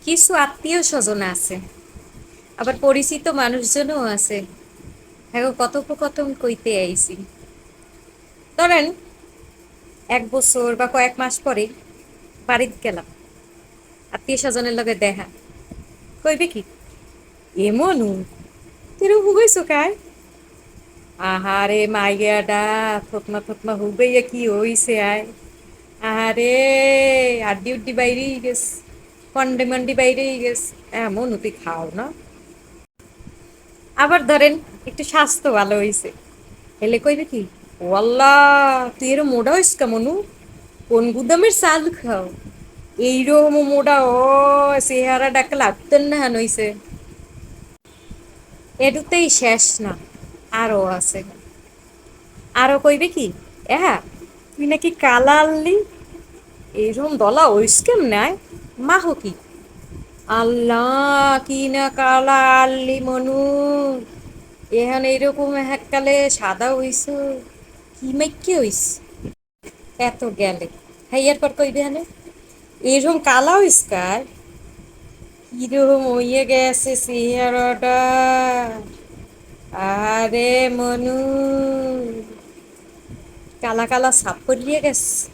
কিছু আত্মীয় স্বজন আছে, আবার পরিচিত মানুষজনও আছে। হ্যাঁ, কথোপকথন কইতে আইছি। ধরেন 1 বছর বা কয়েক মাস পরে বাড়িতে গেলাম, আত্মীয় স্বজনের লগে দেখা। কইবে কি, এমনু তুই হুগাইছো কায়? আহারে মাইয়াডা, থতমা থতমা হুগাইয়া কি হইছে আয়? আহারে, আড্ডি উড্ডি বাইরেই গেছ, কন্ডে মন্ডি বাইরেই গেছ। এমন তুই খাও না। আবার ধরেন একটু স্বাস্থ্য ভালো হইছে, হেলে কইবে কি, ওয়াল্লাহ তুই এর মোটা হইস কেমনু, কোন গুদামের চাল খাও এইরকম মোটা ও, চেহারা ডাকলে লাগতেন না হান হইছে। এটুতেই শেষ না, আরো আছে। আরো কইবে কি, এহা তুই নাকি কালা আনলি, এইরকম দলা হইস কেমনে? মাহ কি, আল্লাহ কি না কালা আনলি মনু, এহান এইরকম এককালে সাদা হইস, কি মাইকে হইস? এত গেলে হাইয়ার পর কইবে হানে, এরকম কালা হইস কার, কিরকম হইয়ে গেছে চেহারাটা। আরে মনু, কালা কালা সাপ পড়িয়ে গেছে।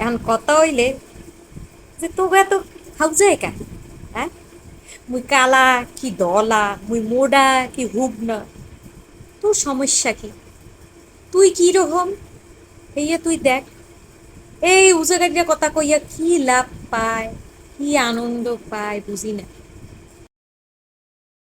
এখন কথা হইলে যে তোকে এত খাও যায় কা, হ্যাঁ? মুই কালা কি দলা, মুই মোডা কি হুব না, তোর সমস্যা কি? তুই কি রকম হইয়া তুই দেখ। এই উজাগারিয়া কথা কইয়া কি লাভ পায়, কি আনন্দ পায় বুঝি না।